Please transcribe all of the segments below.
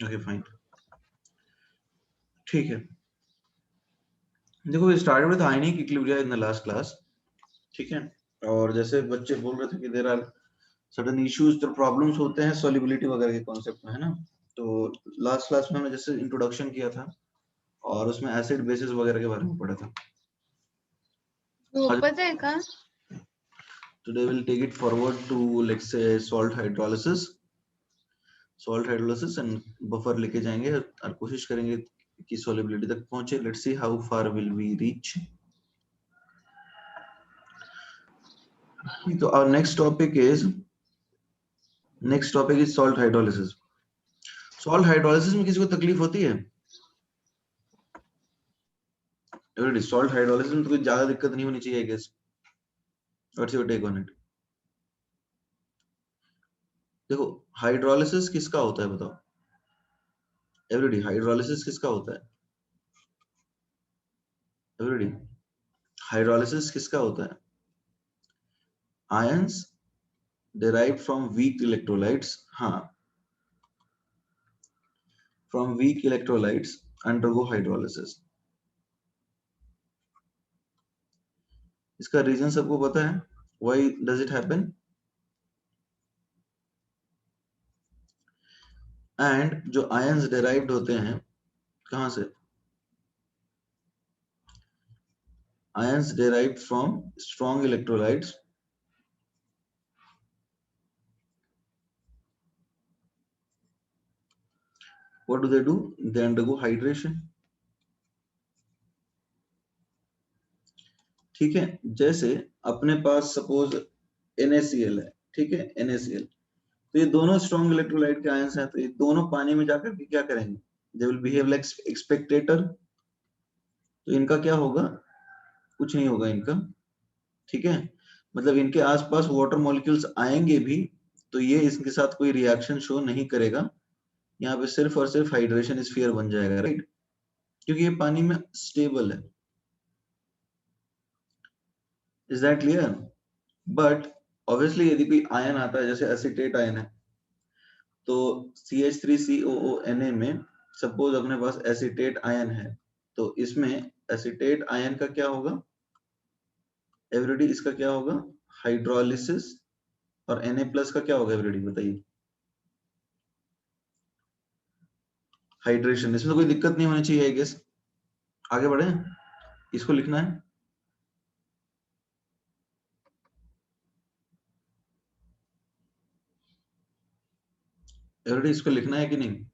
Okay fine, ठीक है। देखो we started with ionic equilibria in the last class, ठीक है। और जैसे बच्चे बोल रहे थे कि देयर आर सर्टेन इश्यूज, जो प्रॉब्लम्स होते हैं सॉल्युबिलिटी वगैरह के कॉन्सेप्ट में, है ना। तो लास्ट क्लास में हमने जैसे इंट्रोडक्शन किया था और उसमें एसिड बेसिस वगैरह के बारे में पढ़ा था। वो पता है का? Today we'll take it forward to let's say salt hydrolysis and buffer लेके जाएंगे और कोशिश करेंगे कि सॉल्युबिलिटी तक पहुंचे। Let's see how far will we reach. तो our next topic is salt hydrolysis। Salt hydrolysis में किसी को तकलीफ होती है? एवरीबॉडी, सॉल्ट हाइड्रोलिसिस में तो कोई ज्यादा दिक्कत नहीं होनी चाहिए I guess. What's your take on it? देखो हाइड्रोलिसिस किसका होता है बताओ एवरीबॉडी, हाइड्रोलिसिस किसका होता है एवरीबॉडी? हाइड्रोलिसिस किसका होता है? Ions derived from weak electrolytes, हाँ, from weak electrolytes undergo hydrolysis। इसका रीजन सबको पता है, why does it happen? And जो आयंस derived होते हैं कहां से? Ions derived from strong electrolytes what do? They undergo hydration। ठीक है, जैसे अपने पास सपोज NaCl है, ठीक है, NaCl, तो ये दोनों स्ट्रॉन्ग इलेक्ट्रोलाइट के आयंस हैं, तो ये दोनों पानी में जाकर के क्या करेंगे? They will behave like spectator. तो इनका क्या होगा? कुछ नहीं होगा इनका, ठीक है। मतलब इनके आसपास वाटर मॉलिक्यूल्स आएंगे भी तो ये इसके साथ कोई रिएक्शन शो नहीं करेगा, यहाँ पे सिर्फ और सिर्फ हाइड्रेशन स्फीयर बन जाएगा, राइट, क्योंकि ये पानी में स्टेबल है। Is that clear? But obviously यदि कोई आयन आता है जैसे एसिटेट आयन है, तो CH3COONA में सपोज अपने पास एसिटेट आयन है, तो इसमें एसिटेट आयन का क्या होगा एवरीडी? इसका क्या होगा? हाइड्रोलिसिस। और Na+ का क्या होगा एवरीडी बताइए? हाइड्रेशन। इसमें तो कोई दिक्कत नहीं होनी चाहिए आई गेस। आगे बढ़े, इसको लिखना है एवरीडी, इसको लिखना है कि नहीं?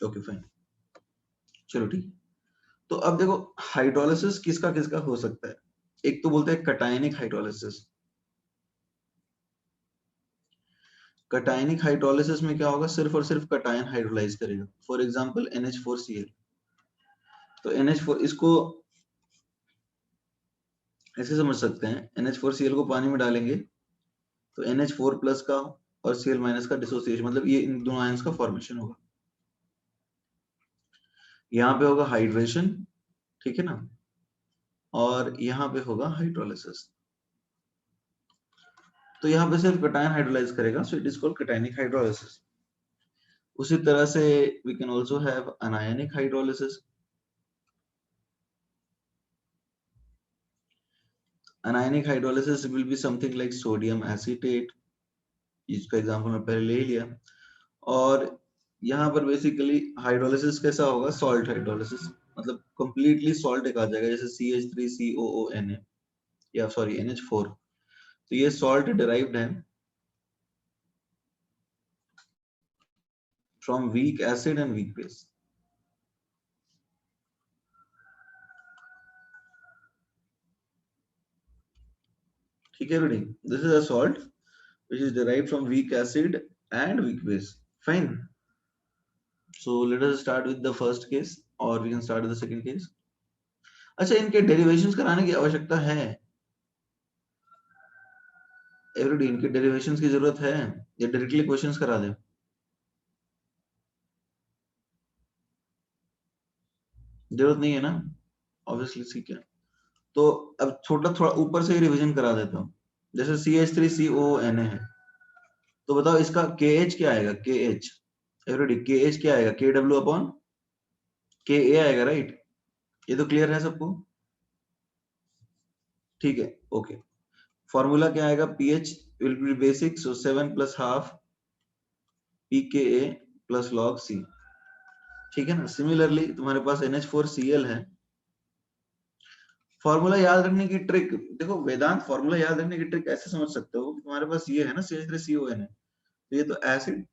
ओके फाइन, चलो ठीक। तो अब देखो हाइड्रोलिसिस किसका किसका हो सकता है। एक तो बोलते हैं कटायनिक हाइड्रोलिसिस। कटायनिक हाइड्रोलिसिस में क्या होगा? सिर्फ और सिर्फ कटायन हाइड्रोलाइज करेगा, फॉर एग्जांपल NH4Cl। तो NH4 इसको ऐसे समझ सकते हैं, NH4Cl को पानी में डालेंगे तो NH4+ का और Cl- का डिसोसिएशन, मतलब ये इन दोनों आयंस का फॉर्मेशन होगा। यहाँ पे होगा हाइड्रेशन, ठीक है ना, और यहाँ पे होगा हाइड्रोलिसिस। तो यहाँ पे सिर्फ कटायन हाइड्रोलाइज करेगा, so it is called cationic hydrolysis. उसी तरह से we can also have anionic hydrolysis. Anionic hydrolysis will be something like sodium acetate, इसका एग्जांपल मैं पहले ले ही लिया। और यहाँ पर बेसिकली हाइड्रोलिसिस कैसा होगा? सॉल्ट हाइड्रोलिसिस, मतलब कंप्लीटली सॉल्ट एक आ जाएगा, जैसे CH3COONA या सॉरी NH4। तो ये सॉल्ट डिराइव्ड है from weak acid and weak base. ठीक है ready, this is a salt which is derived from weak acid and weak base, fine। So let us start with the first case or we can start with the second case। अच्छा, इनके derivations कराने की आवश्यकता है every day? इनके derivations की जरूरत है या डायरेक्टली क्वेश्चंस करा दे? जरूरत नहीं है ना, ऑब्वियसली, ठीक है। तो अब थोड़ा ऊपर से ही रिवीजन करा देता हूँ। जैसे CH3COONA है, तो बताओ इसका KH क्या आएगा, KH एवरीबॉडी, KH क्या आएगा, KW अपॉन KA आएगा, राइट? ये तो क्लियर है सबको? ठीक है, ओके। फॉर्मूला क्या आएगा, pH will be basic, so 7 plus half pKa plus log C, ठीक है ना? सिमिलरली तुम्हारे पास NH4Cl है। फॉर्मूला याद रखने की ट्रिक देखो, वेदांत फॉर्मूला याद रखने की ट्रिक ऐसे समझ सकते हो, तुम्हारे पास ये है ना CH3CON है, तो ये तो एसिड,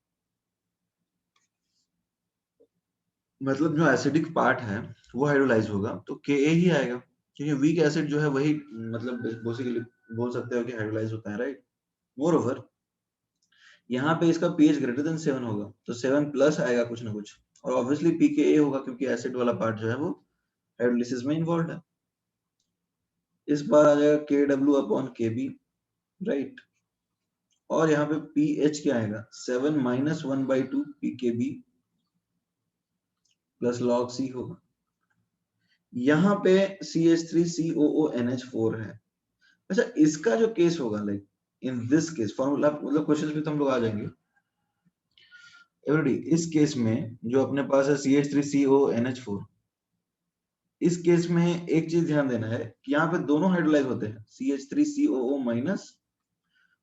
मतलब जो एसिडिक पार्ट है वो हाइड्रोलाइज होगा तो Ka ही आएगा, क्योंकि वीक एसिड जो है वही मतलब बेसिकली बोल सकते हो कि हाइड्रोलाइज होता है, राइट? मोर ओवर यहाँ पे इसका pH ग्रेटर देन 7 होगा तो 7 प्लस आएगा कुछ ना कुछ, और ऑब्वियसली pKa होगा क्योंकि एसिड वाला पार्ट जो है वो हाइड्रोलिसिस में इन्वॉल्व है। इस बार आ जाएगा Kw अपॉन Kb, राइट? और यहाँ पे pH क्या आएगा, 7 minus 1/2 pKb plus log C होगा। यहाँ पे CH3COONH4 है। अच्छा, इसका जो केस होगा, like in this case, formula मतलब क्वेश्चंस पे तो हम लोग आ जाएंगे एवरीबॉडी। इस केस में जो अपने पास है CH3CONH4, इस केस में एक चीज ध्यान देना है कि यहाँ पे दोनों हाइड्रोलाइज होते हैं, CH3COO-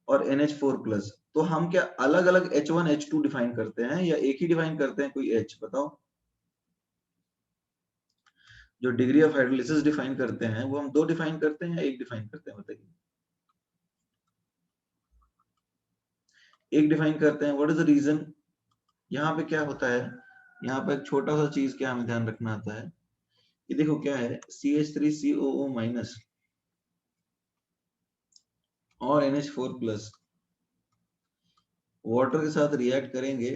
और NH4+। तो हम क्या अलग अलग H1 H2 डिफाइन करते हैं या एक ही डिफाइन करते हैं कोई H, बताओ? जो डिग्री ऑफ हाइड्रोलिसिस डिफाइन करते हैं वो हम दो डिफाइन करते हैं या एक डिफाइन करते हैं, बताइए? एक डिफाइन करते हैं। What is the reason? यहाँ पे क्या होता है, यहाँ पे एक छोटा सा चीज क्या हमें ध्यान रखना आता है कि देखो क्या है, CH3COO- और NH4+ वाटर के साथ रिएक्ट करेंगे,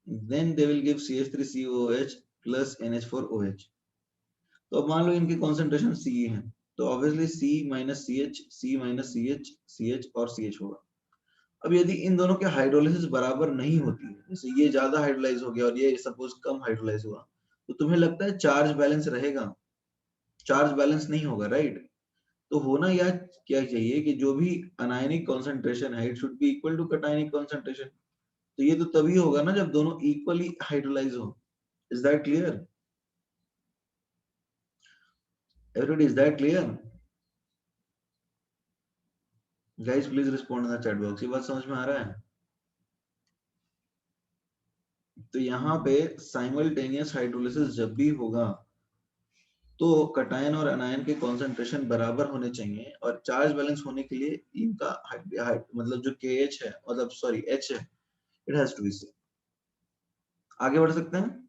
then they will give CH3COOH plus NH4OH। तो अब मान लो इनकी कॉन्सेंट्रेशन C है, तो obviously C minus CH, C minus CH, CH और CH होगा। अब यदि इन दोनों के हाइड्रोलिसिस बराबर नहीं होती है, जैसे ये ज्यादा हाइड्रोलाइज हो गया और ये सपोज कम हाइड्रोलाइज हुआ, तो तुम्हें लगता है चार्ज बैलेंस रहेगा? चार्ज बैलेंस नहीं होगा, राइट? तो होना या क्या चाहिए कि जो भी अनायनिक कॉन्सेंट्रेशन है it should be equal to cationic concentration. तो ये तो तभी होगा ना जब दोनों इक्वली हाइड्रोलाइज हो। Is that clear everybody? Is that clear guys? Please respond in the chat box. ये बात समझ में आ रहा है? तो यहाँ पे साइमल्टेनियस हाइड्रोलिसिस जब भी होगा तो कटायन और अनायन के कॉन्सेंट्रेशन बराबर होने चाहिए, और चार्ज बैलेंस होने के लिए इनका मतलब जो KH है, मतलब सॉरी H है, it has to be same. आगे बढ़ सकते हैं?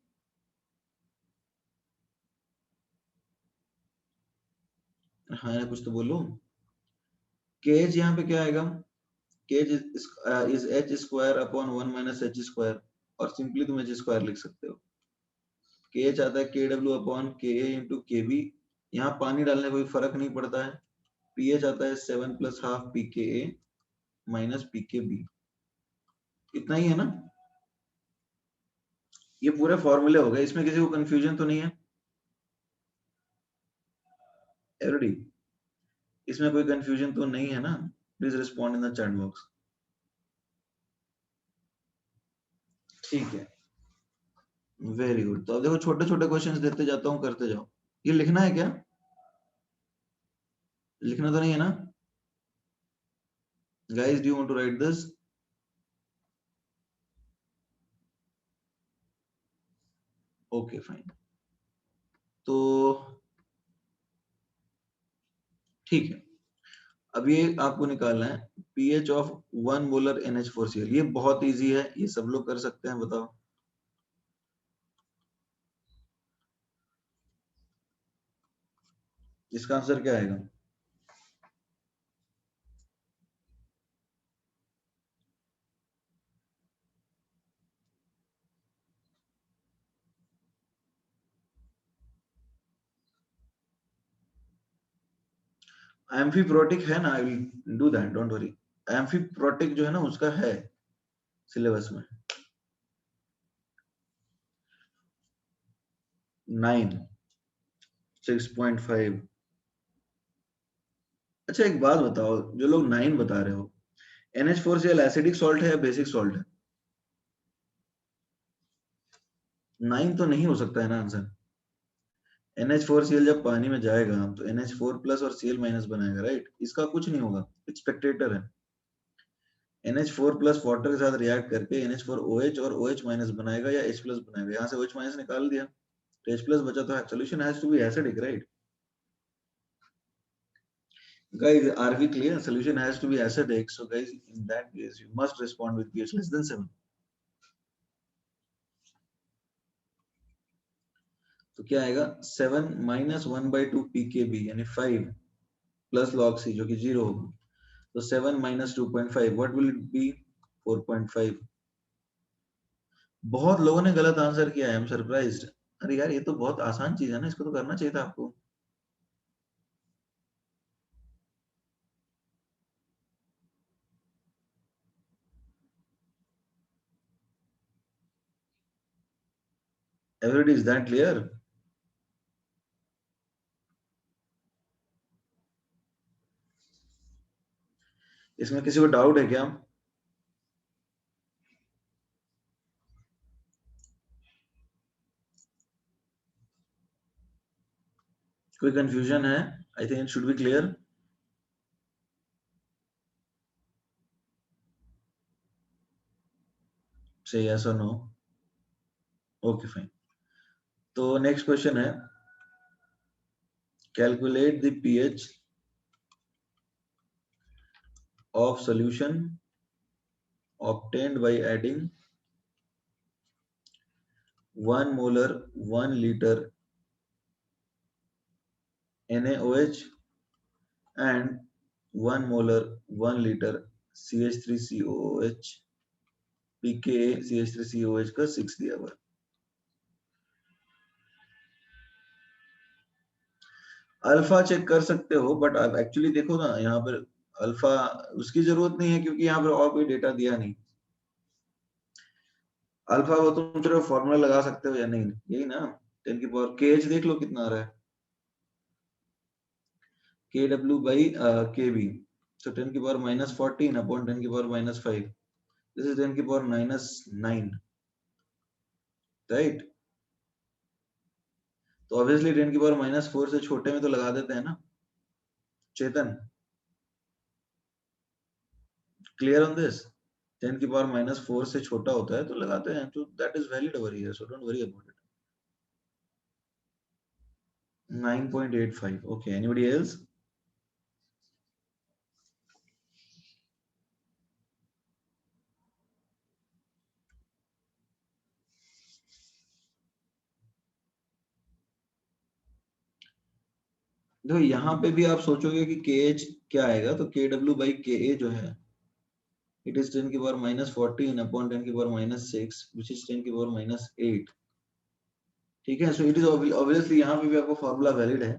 हाँ, कुछ तो बोलो। KH यहाँ पे क्या आएगा, KH is H square upon 1 minus H square, और सिंपली तुम H स्क्वायर लिख सकते हो। KH आता है KW upon KA into KB, यहाँ पानी डालने कोई फर्क नहीं पड़ता है। pH आता है 7 plus half pKa minus pKb, इतना ही है ना? ये पूरे फॉर्मूले हो गए, इसमें किसी को कंफ्यूजन तो नहीं है एवरीबॉडी? इसमें कोई कंफ्यूजन तो नहीं है ना? Please respond in the chat box. ठीक है, वेरी गुड। तो अब देखो छोटे छोटे क्वेश्चंस देते जाता हूँ, करते जाओ। ये लिखना है क्या? लिखना तो नहीं है ना guys? Do you want to write this? Okay fine. तो ठीक है, अब ये आपको निकालना है pH ऑफ 1 मोलर NH4Cl। ये बहुत इजी है, ये सब लोग कर सकते हैं, बताओ? इसका आंसर क्या आएगा? एम्फीप्रोटिक है ना, I will do that, don't worry. Amphiprotic जो है ना उसका है सिलेबस में 9 6.5। अच्छा एक बात बताओ, जो लोग 9 बता रहे हो, NH4Cl एसिडिक सॉल्ट है या बेसिक सॉल्ट है? 9 तो नहीं हो सकता है ना आंसर। NH4Cl जब पानी में जाएगा तो NH4 प्लस और Cl माइनस बनाएगा, राइट? इसका कुछ नहीं होगा, स्पेक्टेटर है। NH4 प्लस वाटर के साथ रिएक्ट करके NH4OH और OH माइनस बनाएगा या H प्लस बनाएगा। यहाँ से OH माइनस निकाल दिया तो H प्लस बचा, तो solution has to be acidic, right? Guys, are we clear? Solution has to be acidic. So guys, in that case, you must respond with pH less than 7. तो क्या आएगा? 7 minus 1/2 pKb यानी 5 plus log C जो कि 0 होगा। तो 7 minus 2.5, what will it be? 4.5. बहुत लोगों ने गलत आंसर किया है, आई एम सरप्राइज्ड। अरे यार, ये तो बहुत आसान चीज है ना, इसको तो करना चाहिए था आपको। Everybody, is that clear? इसमें किसी को डाउट है क्या? कोई कंफ्यूजन है? I think it should B clear. से यस और नो? Okay fine. तो नेक्स्ट क्वेश्चन है, calculate the pH of solution obtained by adding 1 molar 1 liter NaOH and 1 molar 1 liter CH3COOH pKa CH3COOH का 6 दिया हुआ। अल्फा चेक कर सकते हो, बट आप एक्चुअली देखो ना, यहाँ पर अल्फा उसकी जरूरत नहीं है क्योंकि यहाँ पर और कोई डेटा दिया नहीं। अल्फा वो तुम सिर्फ फॉर्मूला लगा सकते हो या नहीं, यही ना। 10 की पावर KH देख लो कितना आ रहा है, KW by KB, so 10 की पावर -14 upon 10 की पावर -5, this is 10 की पावर -9, right? तो obviously 10 की पावर -4 से छोटे में तो लगा देते हैं ना चेतन, क्लियर ऑन दिस? 10 की पावर -4 से छोटा होता है तो लगाते हैं, तो that is valid over here, so don't worry about it. 9.85, okay, anybody else? देखो यहाँ पे भी आप सोचोगे कि KH क्या आएगा, तो KW by KA जो है, it is 10 की पावर -14 upon 10 की पावर -6, which is 10 की पावर -8, ठीक है। सो इट इज ऑब्वियसली यहाँ पे भी आपको फॉर्मूला वैलिड है,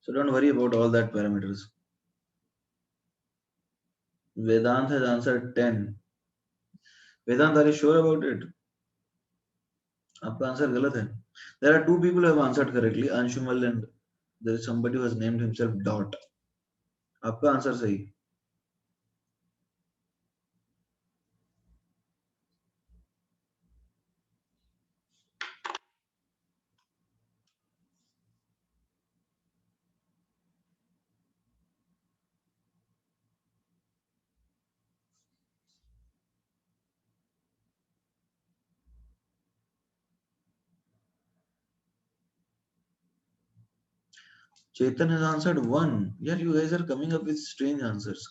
so don't worry about all that parameters. Vedant has answered 10। Vedant, are you sure about it? आपका आंसर गलत है। There are 2 people who have answered correctly, Anshumal and there is somebody who has named himself dot. आपका answer सही। Chetan has answered 1. Yeah, you guys are coming up with strange answers.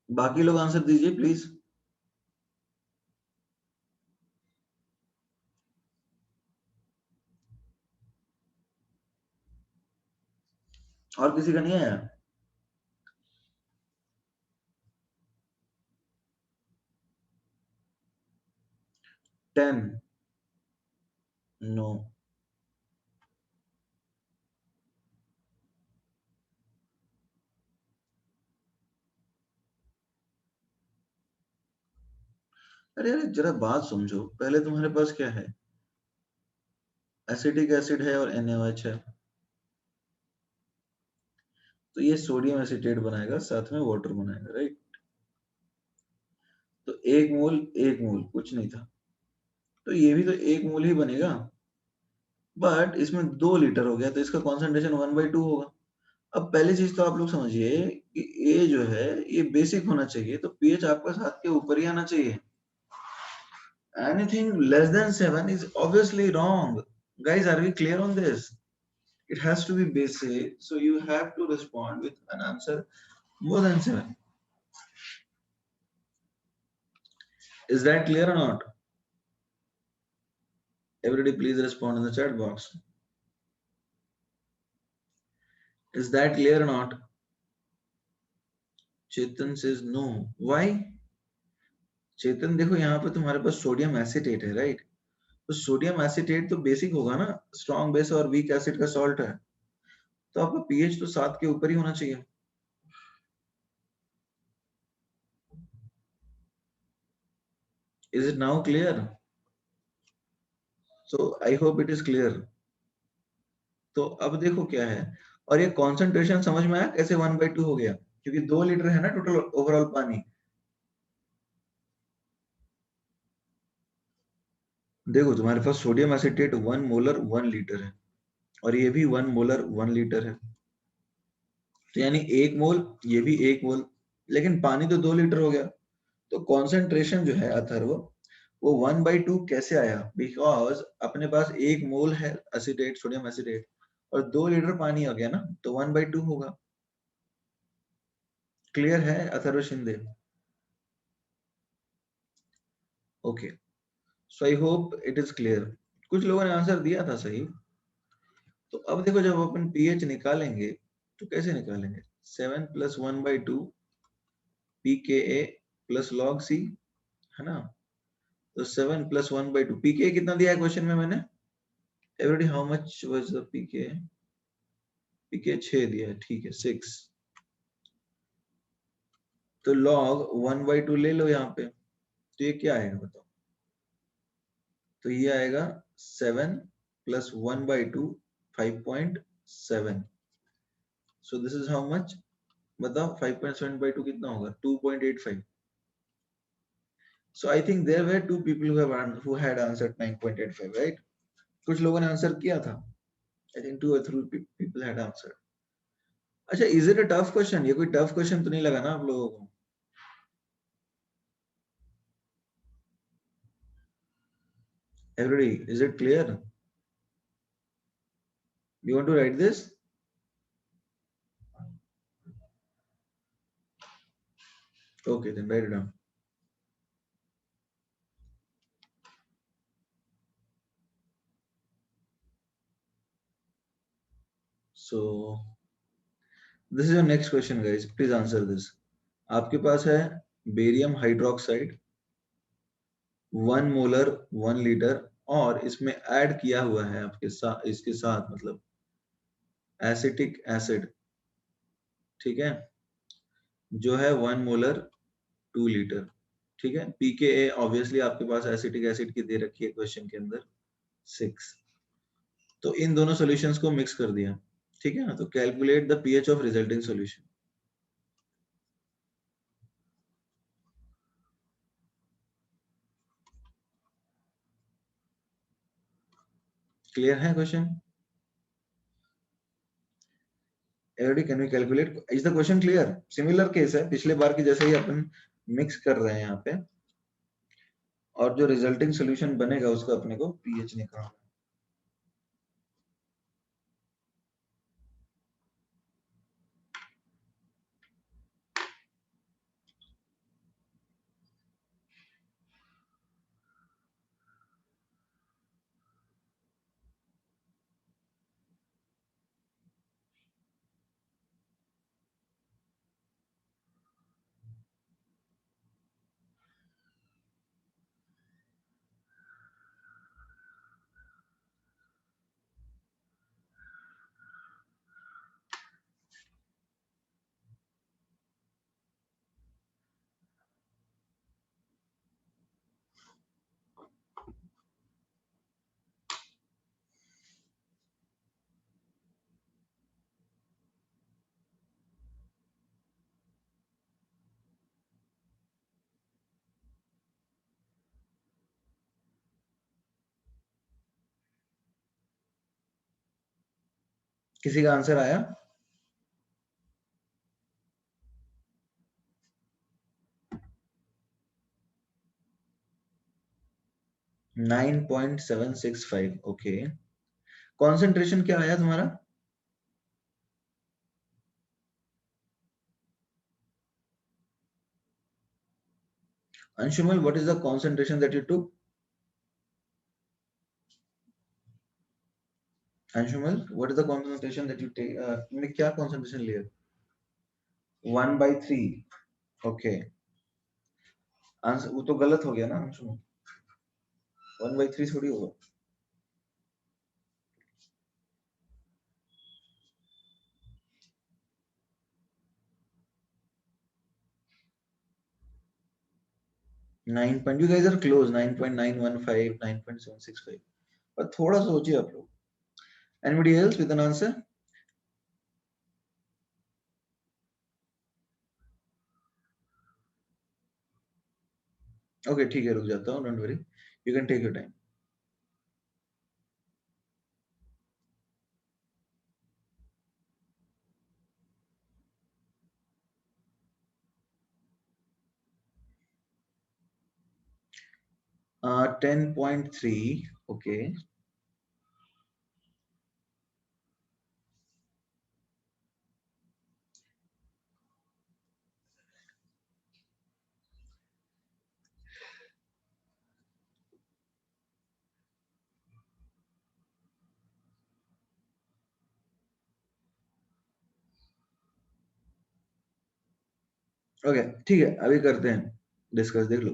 बाकी लोग answer दीजिए please. और किसी का नहीं आया? 10 नो। अरे अरे जरा बात समझो, पहले तुम्हारे पास क्या है? एसिटिक एसिड है और NaOH है, तो ये सोडियम एसिटेट बनाएगा, साथ में वाटर बनाएगा, राइट। तो 1 मोल कुछ नहीं था, तो ये भी तो 1 मोल ही बनेगा, बट इसमें 2 लीटर हो गया, तो इसका कॉन्सेंट्रेशन 1/2 होगा। अब पहली चीज तो आप लोग समझिए कि ये जो है ये बेसिक होना चाहिए, तो पीएच आपका 7 के ऊपर ही आना चाहिए। Anything less than 7 is obviously wrong. Guys, are we clear on this? It has to be basic, so you have to respond with an answer more than 7. Is that clear or not? Everybody please respond in the chat box. Is that clear or not? Chetan says no. Why? चेतन देखो यहाँ पे तुम्हारे पास sodium acetate है, right. तो sodium acetate तो basic होगा ना, strong base और वीक एसिड का सॉल्ट है, तो आपका पीएच तो 7 के ऊपर ही होना चाहिए। Is it now clear? So I hope it is clear. तो अब देखो क्या है, और ये कॉन्सेंट्रेशन समझ में आया कैसे 1/2 हो गया, क्योंकि 2 लीटर है ना टोटल ओवरऑल पानी। देखो तुम्हारे पास सोडियम एसिटेट 1 मोलर 1 लीटर है, और ये भी 1 मोलर 1 लीटर है, तो यानी 1 मोल, ये भी 1 मोल, लेकिन पानी तो 2 लीटर हो गया। तो कॉन्सेंट्रेशन जो है अथर्व वो 1/2 कैसे आया, बिकॉज अपने पास 1 मोल है एसिटेट, सोडियम एसिटेट, और 2 लीटर पानी आ गया ना, तो 1/2 होगा। क्लियर है Atharva Shinde? Okay, so I hope it is clear. कुछ लोगों ने आंसर दिया था सही। तो अब देखो जब अपन पीएच निकालेंगे तो कैसे निकालेंगे, 7 + 1/2 pKa + log C, है ना। तो 7 + 1/2 pKa कितना दिया है क्वेश्चन में मैंने, everybody how much was the pKa? pKa 6 दिया है, ठीक है 6। तो log 1/2 ले लो यहाँ पे, तो ये क्या आएगा बताओ। तो ये आएगा 7 + 1/2 5.7। So this is how much, बताओ 5.7/2 कितना होगा, 2.85। So I think there were 2 people who had answered 9.85, right? कुछ लोगों ने आंसर किया था, I think 2 or 3 people had answered. अच्छा, is it a tough question? ये कोई टफ क्वेश्चन तो नहीं लगा ना आप लोगों को? Everybody, is it clear? You want to write this? Okay, then write it down. So this is your next question, guys. Please answer this. आपके पास है बेरियम हाइड्रोक्साइड 1 मोलर 1 लीटर, और इसमें ऐड किया हुआ है आपके साथ, इसके साथ मतलब एसिटिक एसिड, ठीक है, जो है 1 मोलर 2 लीटर, ठीक है। pKa ऑब्वियसली आपके पास एसिटिक एसिड की दे रखी है क्वेश्चन के अंदर 6। तो इन दोनों सॉल्यूशंस को मिक्स कर दिया, ठीक है ना। तो calculate the pH of resulting solution. Clear है question? Everybody can we calculate, is the question clear? Similar case है पिछले बार की जैसे ही अपन मिक्स कर रहे हैं यहाँ पे, और जो रिजल्टिंग सॉल्यूशन बनेगा उसका अपने को पीएच निकालना। किसी का आंसर आया? Nine 9.765 okay. कॉन्सेंट्रेशन क्या आया तुम्हारा? Anshumal, what is the concentration that you took? Anshumal, what is the concentration that you take? तुमने क्या concentration लिया? 1/3 ओके। आंसर वो तो गलत हो गया ना अंशुमल, 1/3 थोड़ी होगा। Nine point, you guys are close, 9.915 9.765, पर थोड़ा सोचिए आप लोग। Anybody else with an answer? Okay ठीक है, रुक जाता हूँ, don't worry, you can take your time. Uh, 10.3 okay. Okay ठीक है, अभी करते हैं डिस्कस। देख लो,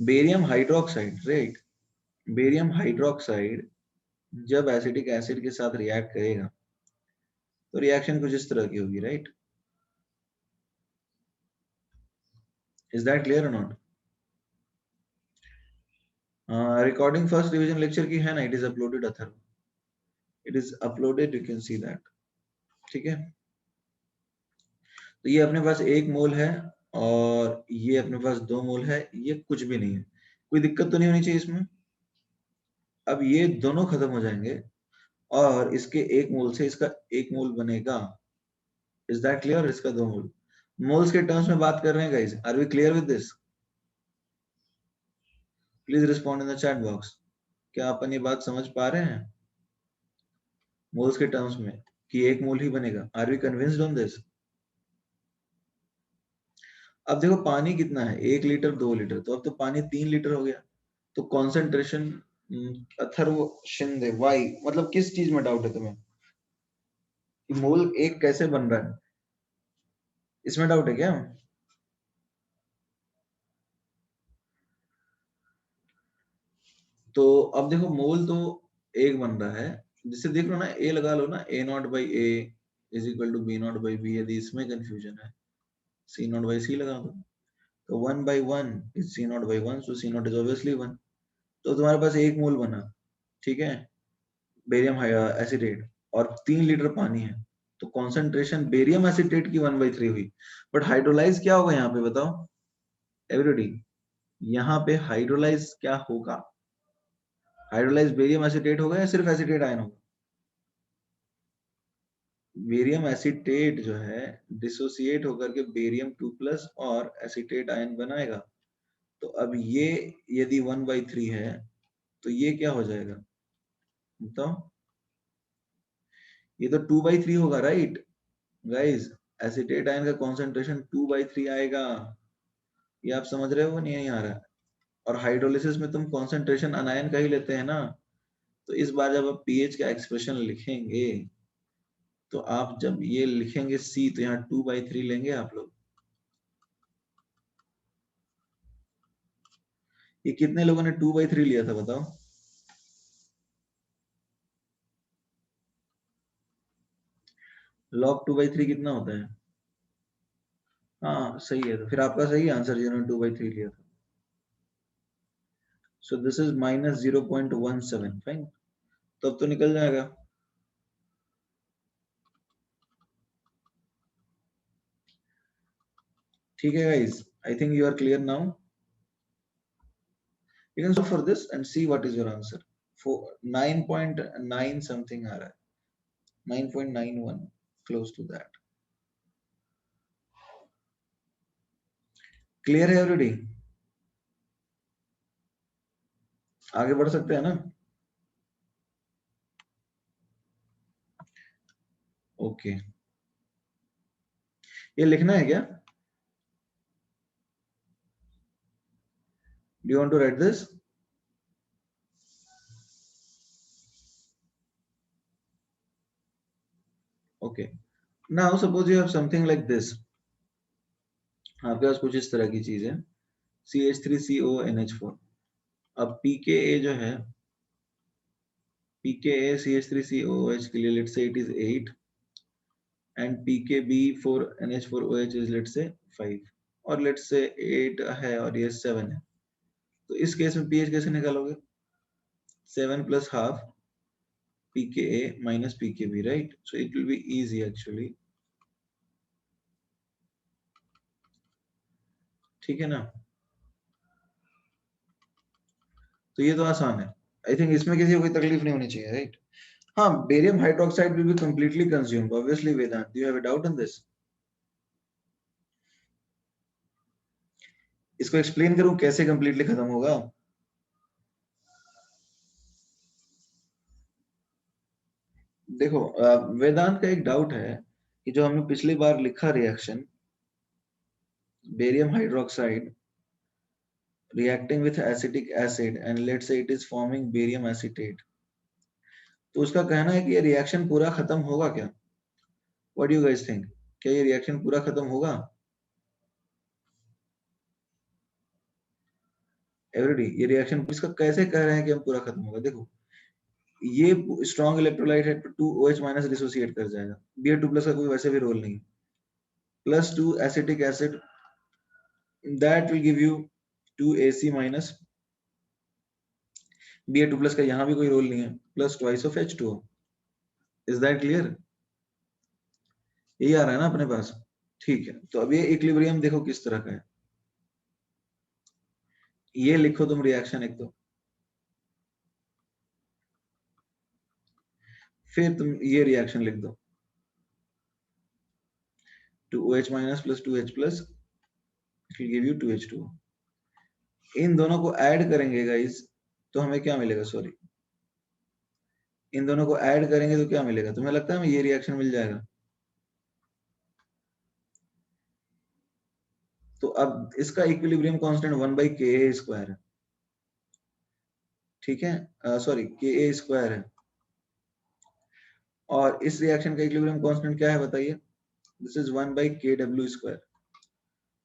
barium hydroxide, right, barium hydroxide जब एसिटिक एसिड के साथ रिएक्ट करेगा तो रिएक्शन कुछ इस तरह की होगी, राइट? इज दैट क्लियर और not? Recording first revision lecture की है ना, it is uploaded other, it is uploaded, you can see that, ठीक है? तो ये अपने पास 1 मोल है और ये अपने पास 2 मोल है, ये कुछ भी नहीं है, कोई दिक्कत तो नहीं होनी चाहिए इसमें। अब ये दोनों खत्म हो जाएंगे और इसके 1 मोल से इसका 1 मोल बनेगा, इज दैट क्लियर? इसका 2 मोल, मोल्स के टर्म्स में बात कर रहे हैं guys, are we clear with this? Please respond in the chat box. क्या अपन ये बात समझ पा रहे हैं मोल्स के टर्म्स में कि 1 मोल ही बनेगा? Are we convinced on this? अब देखो पानी कितना है, 1 लीटर 2 लीटर, तो अब तो पानी 3 लीटर हो गया। तो कॉन्सेंट्रेशन अथर्व शिंदे, वाई मतलब किस चीज में डाउट है तुम्हें कि मोल 1 कैसे बन रहा है, इसमें डाउट है क्या? तो अब देखो मोल तो 1 बन रहा है, जिससे देख लो ना, ए लगा लो ना, a nought by a is equal to b nought by b, यदि इसमें कंफ्यूजन है c नॉट बाई c लगा दो। तो 1 by 1 is c naught by 1, so c naught is obviously 1। तो तुम्हारे पास 1 मोल बना, ठीक है, बेरियम एसिटेट, और 3 लीटर पानी है, तो कॉन्सेंट्रेशन बेरियम एसिटेट की 1/3 हुई। बट हाइड्रोलाइज क्या होगा यहाँ पे बताओ एवरीबॉडी? यहाँ पे हाइड्रोलाइज क्या होगा? हाइड्रोलाइज बेरियम एसिटेट होगा या सिर्फ एसिटेट आयन होगा? बेरियम एसिटेट जो है डिसोसिएट होकर के बेरियम 2+ और एसिटेट आयन बनाएगा। तो अब ये यदि 1/3 है तो ये क्या हो जाएगा बताओ? ये तो 2/3 होगा, राइट गाइस? एसिटेट आयन का कॉन्सेंट्रेशन 2/3 आएगा, ये आप समझ रहे हो? नहीं आ रहा है? और हाइड्रोलिसिस में तुम कॉन्सेंट्रेशन अनायन का ही लेते हैं ना, तो इस बार जब आप पीएच का एक्सप्रेशन लिखेंगे तो आप जब ये लिखेंगे सी, तो यहाँ 2/3 लेंगे आप लोग। ये कितने लोगों ने 2/3 लिया था बताओ? log 2/3 कितना होता है? हाँ सही है, तो फिर आपका सही आंसर जिन्होंने 2/3 लिया था। सो दिस इज -0.17, फाइन, तो अब तो निकल जाएगा। ठीक है guys, I think you are clear now. You can solve for this and see what is your answer. For 9.9 something आ रहा है। 9.91, close to that. Clear है already? आगे बढ़ सकते हैं ना? ओके ये लिखना है क्या? Do you want to write this? Okay. Now suppose you have something like this. आपके पास कुछ इस तरह की चीज है CH3CONH4. अब pKa जो है pKa CH3COOH के लिए let's say it is 8 and pKb4NH4OH is let's say 5 और let's say 8 है और ये 7 है. तो इस केस में pH कैसे निकालोगे? 7 plus half pKa minus pKb, right? So it will be easy actually. ठीक है ना? तो ये तो आसान है. I think इसमें किसी को कोई तकलीफ नहीं होनी चाहिए, right? हाँ, barium hydroxide will be completely consumed. Obviously, Vedant, do you have a doubt on this? इसको explain करूँ कैसे completely खत्म होगा? देखो वेदांत का एक डाउट है कि जो हमने पिछली बार लिखा reaction barium hydroxide reacting with acetic acid and let's say it is forming barium acetate, तो उसका कहना है कि ये रिएक्शन पूरा खत्म होगा क्या? What do you guys think? क्या ये रिएक्शन पूरा खत्म होगा? Everybody, ये रिएक्शन इसका कैसे कह रहे हैं कि हम पूरा खत्म होगा? देखो ये स्ट्रॉन्ग इलेक्ट्रोलाइट है तो 2OH माइनस डिसोसिएट कर जाएगा. Ba2+ का कोई वैसे भी रोल नहीं. +2 acetic acid that will give you 2AC minus. Ba2+ का यहाँ भी कोई रोल नहीं है. Plus twice of H2O. Is that clear? यही आ रहा है ना अपने पास? ठीक है. तो अब ये इक्विलिब्रियम देखो किस तरह का है. ये लिखो तुम रिएक्शन एक तो. फिर तुम ये रिएक्शन लिख दो. 2OH minus plus 2H plus it will give you 2H2O. इन दोनों को ऐड करेंगे गाइस तो हमें क्या मिलेगा? सॉरी, इन दोनों को ऐड करेंगे तो क्या मिलेगा? तुम्हें लगता है हमें ये रिएक्शन मिल जाएगा? तो अब इसका इक्विलिब्रियम कांस्टेंट 1/Ka² है. ठीक है, सॉरी Ka² है. और इस रिएक्शन का इक्विलिब्रियम कांस्टेंट क्या है बताइए? This is 1/Kw².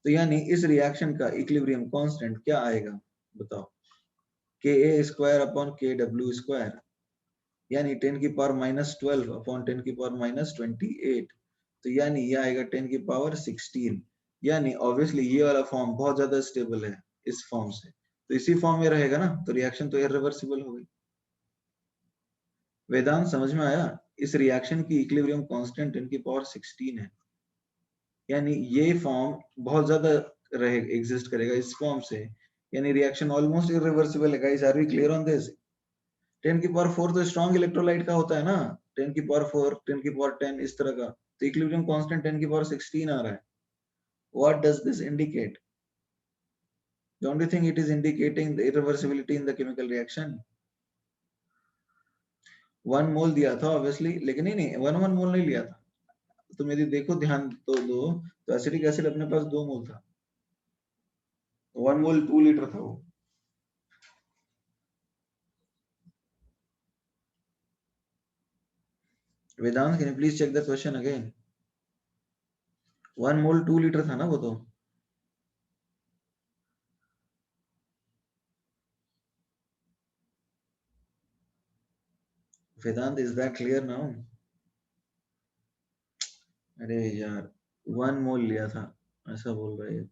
तो यानी इस रिएक्शन का इक्विलिब्रियम कांस्टेंट क्या आएगा बताओ? Ka² यानी 10⁻12/10⁻28. तो यानी ये आएगा 10⁻16. यानी ऑब्वियसली ये वाला फॉर्म बहुत ज्यादा स्टेबल है इस फॉर्म से, तो इसी फॉर्म में रहेगा ना, तो रिएक्शन तो इरिवर्सिबल हो गई. वेदांत समझ में आया? इस रिएक्शन की इक्विलिब्रियम कांस्टेंट 10⁻16 है. यानी ये फॉर्म बहुत ज्यादा रहे एग्जिस्ट करेगा इस फॉर्म से, यानी रिएक्शन ऑलमोस्ट इरिवर्सिबल है. Guys, are we clear on this? 10⁻4 तो स्ट्रॉन्ग इलेक्ट्रोलाइट का होता है ना, 10⁻4 10⁻10 इस तरह का. तो इक्विलिब्रियम कांस्टेंट 10⁻16 आ रहा है. What does this indicate? Don't you think it is indicating the irreversibility in the chemical reaction? 1 मोल दिया था ऑब्वियसली, लेकिन नहीं 1 मोल नहीं लिया था. तुम यदि देखो ध्यान तो दो, तो एसिटिक एसिड अपने पास 2 मोल था. 1 मोल 2 लीटर था वो. Vedant, can you please check the question again? 1 mole 2 litre था ना वो तो. Vedant, is that clear now? अरे यार 1 मोल लिया था ऐसा बोल रहे हैं.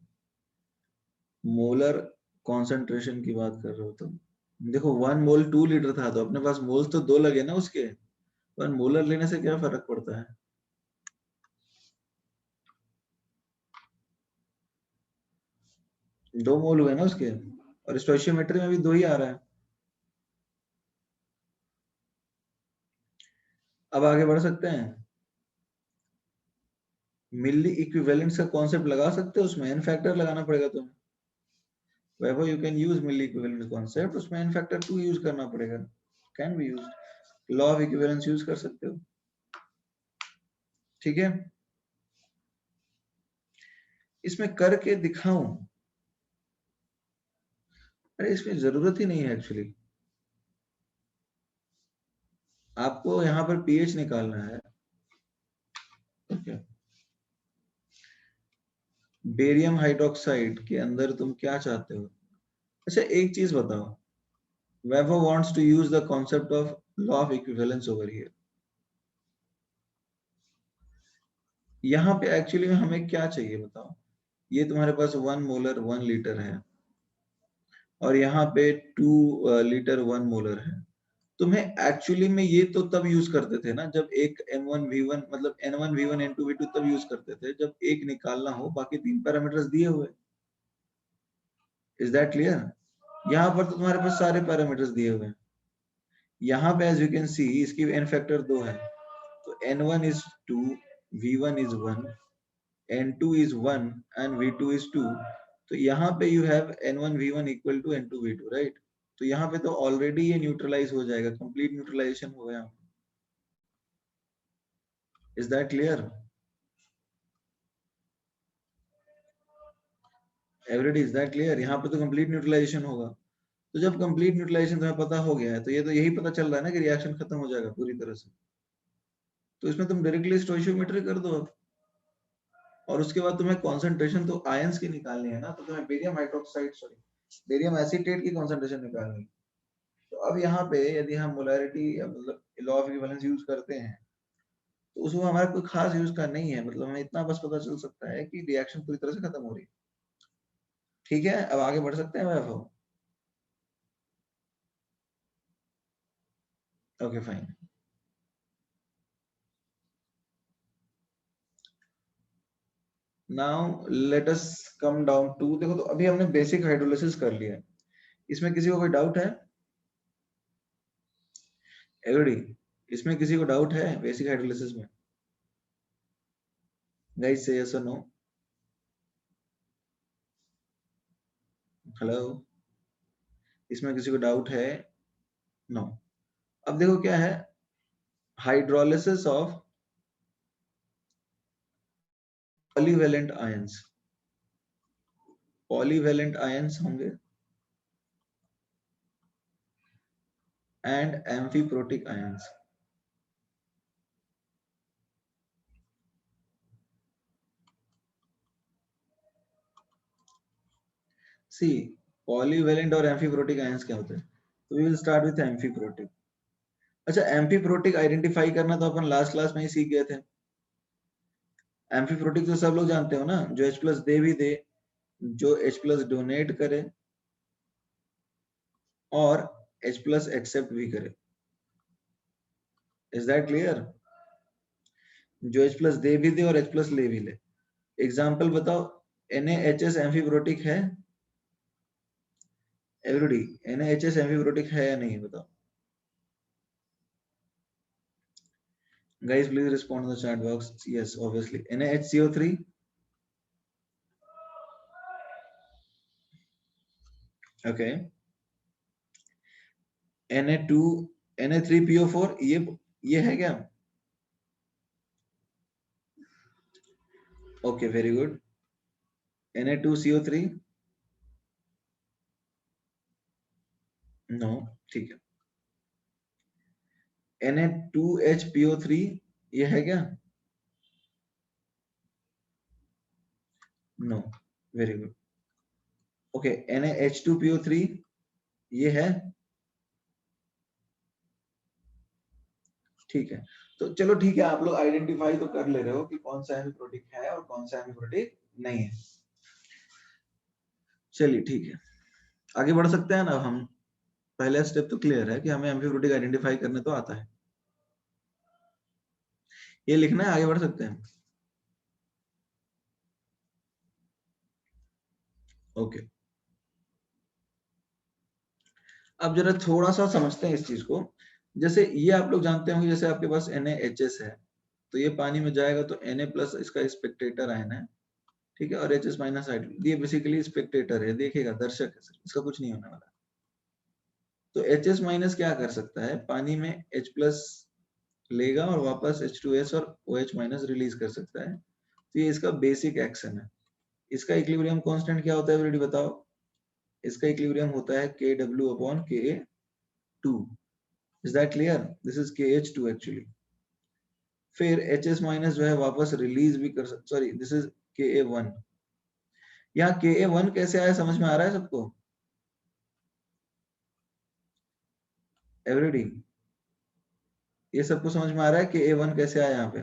मोलर कॉन्सेंट्रेशन की बात कर रहे हो तुम. देखो 1 मोल 2 लीटर था, तो अपने पास मोल्स तो 2 लगे ना उसके. 1 मोलर लेने से क्या फर्क पड़ता है? दो मोल हुए ना उसके, और स्टोइशियोमेट्री में भी 2 ही आ रहा है. अब आगे बढ़ सकते हैं। मिली इक्विवेलेंस का कॉन्सेप्ट लगा सकते हो, उसमें एन फैक्टर लगाना पड़ेगा तुम्हें। Vaibhav you can use milli equivalence concept, उसमें एन फैक्टर 2 यूज करना पड़ेगा, can be used. Law of equivalence use कर सकते हो, ठीक है। इसमें करके दिखाऊं, अरे इसमें जरूरत ही नहीं है एक्चुअली, आपको यहाँ पर पीएच निकालना है। ओके, बेरियम हाइड्रोक्साइड के अंदर तुम क्या चाहते हो? अच्छा एक चीज बताओ, Vaibhav wants to use the concept of law of equivalence over here. यहाँ पे एक्चुअली में हमें क्या चाहिए बताओ? ये तुम्हारे पास 1 मोलर 1 लीटर है, और यहाँ पे 2 लीटर 1 मोलर है। तुम्हें एक्चुअली में ये तो तब यूज करते थे ना जब एक M1V1 मतलब N1V1 N2V2 तब यूज करते थे जब एक निकालना हो, बाकी 3 पैरामीटर्स दिए हुए। Is that clear? यहाँ पर तो तुम्हारे पास सारे पैरामीटर्स दिए हुए हैं। यहाँ पे एज यू कैन सी इसकी n फैक्टर 2 है, तो N1 is 2, V1 is 1, N2 is 1 and V2 is 2। तो यहाँ पे you have N1V1 equal to N2V2, right? तो यहाँ पे तो ऑलरेडी ये न्यूट्रलाइज हो जाएगा, कंप्लीट न्यूट्रलाइजेशन हो गया। Is that clear? Everybody, is that clear? यहाँ पे तो कंप्लीट न्यूट्रलाइजेशन होगा। तो जब कंप्लीट न्यूट्रलाइजेशन तुम्हें पता हो गया है, तो ये तो यही पता चल रहा है ना कि रिएक्शन खत्म हो जाएगा पूरी तरह से। तो इसमें तुम डायरेक्टली स्टोइचियोमेट्री कर दो अब, और उसके बाद तुम्हें कॉन्सेंट्रेशन तो आयंस की निकालनी है ना, तो तुम्हें barium hydroxide sorry barium acetate की कॉन्सेंट्रेशन निकालनी है। तो अब यहाँ पे यदि हम मोलैरिटी मतलब लॉ ऑफ इक्विवेलेंस यूज करते हैं, तो उसमें हमारा कोई खास यूज का नहीं है, मतलब हमें इतना बस पता चल सकता है कि रिएक्शन पूरी तरह से खत्म हो रही है। ठीक है, अब आगे बढ़ सकते हैं Vaibhav? Okay fine. Now let us come down to, देखो तो अभी हमने बेसिक हाइड्रोलिसिस कर लिया है, इसमें किसी को कोई डाउट है? एवरीबॉडी, इसमें किसी को डाउट है बेसिक हाइड्रोलिसिस में? गाइस से यस और नो। हेलो, इसमें किसी को डाउट है? नो। अब देखो क्या है, hydrolysis of polyvalent ions. Polyvalent ions होंगे and amphiprotic ions. See, polyvalent और एम्फीप्रोटिक आयंस क्या होते हैं? तो we will start with amphiprotic. अच्छा, एम्फीप्रोटिक आइडेंटिफाई करना तो अपन लास्ट क्लास में ही सीख गए थे। एम्फीप्रोटिक तो सब लोग जानते हो ना, जो H+ दे भी दे, जो H+ डोनेट करे और H+ एक्सेप्ट भी करे। Is that clear? जो H+ दे भी दे और H+ ले भी ले। एग्जाम्पल बताओ, NaHS एम्फीप्रोटिक है? एवरीबॉडी, NaHS एम्फीप्रोटिक है या नहीं बताओ? Guys, please respond in the chat box. Yes, obviously. NaHCO3? Okay. Na2, Na3PO4, ये है क्या? Okay, very good. Na2CO3? No, ठीक है। Na2HPO3 ये है क्या? No, very good. Okay, NaH2PO3 ये है? ठीक है, तो चलो ठीक है, आप लोग आइडेंटिफाई तो कर ले रहे हो कि कौन सा एम्फीप्रोटिक है और कौन सा एम्फीप्रोटिक नहीं है। चलिए ठीक है, आगे बढ़ सकते हैं ना हम। पहला स्टेप तो क्लियर है कि हमें एम्फीप्रोटिक आइडेंटिफाई करने तो आता है, ये लिखना है, आगे बढ़ सकते हैं। ओके, अब जरा थोड़ा सा समझते हैं इस चीज को। जैसे ये आप लोग जानते होंगे, जैसे आपके पास NaHS है, तो ये पानी में जाएगा तो Na प्लस इसका स्पेक्टेटर आयन है, ठीक है, और HS माइनस हाइड्रोजन, ये बेसिकली स्पेक्टेटर है, देखेगा, दर्शक है, इसका कुछ नहीं होने वाला। तो HS माइनस क्या कर सकता है, पानी में H प्लस लेगा और वापस H2S और OH माइनस रिलीज कर सकता है। तो ये इसका बेसिक एक्शन है। इसका इक्विलिब्रियम कांस्टेंट क्या होता है ऑलरेडी बताओ? इसका इक्विलिब्रियम होता है Kw upon Ka2। Is that clear? This is KH2 actually. फिर HS माइनस जो है वापस रिलीज भी कर सकता, सॉरी दिस इज Ka1। यहाँ Ka1 कैसे आया, समझ में आ रहा है सबको? एवरीडी, ये सबको समझ में आ रहा है Ka1 कैसे आया यहाँ पे?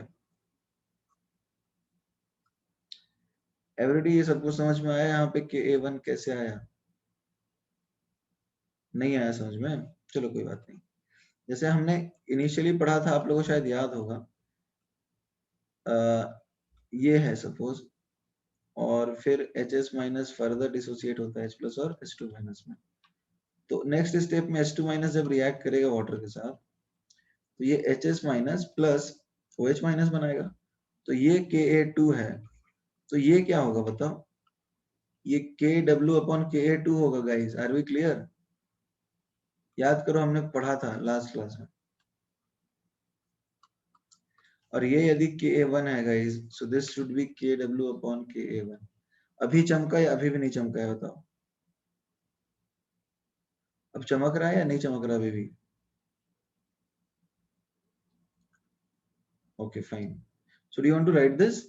एवरीडी, ये सबको समझ में आया यहाँ पे Ka1 कैसे आया? नहीं आया समझ में? चलो कोई बात नहीं। जैसे हमने इनिशियली पढ़ा था, आप लोगों को शायद याद होगा, ये है सपोज, और फिर HS माइनस फर्दर डिसोसिएट होता है H प्लस और H2 माइनस में। तो नेक्स्ट स्टेप में H2 माइनस जब रिएक्ट करेगा वाटर के साथ, तो ये HS minus plus OH minus बनाएगा, तो ये Ka2 है। तो ये क्या होगा बताओ? ये Kw अपॉन Ka2 होगा गाइस। Are we clear? याद करो, हमने पढ़ा था लास्ट क्लास में। और ये यदि Ka1 है guys, so this should be Kw upon Ka1। अभी चमका या अभी भी नहीं चमका है बताओ? अब चमक रहा है या नहीं चमक रहा अभी भी? Okay, fine. So do you want to write this?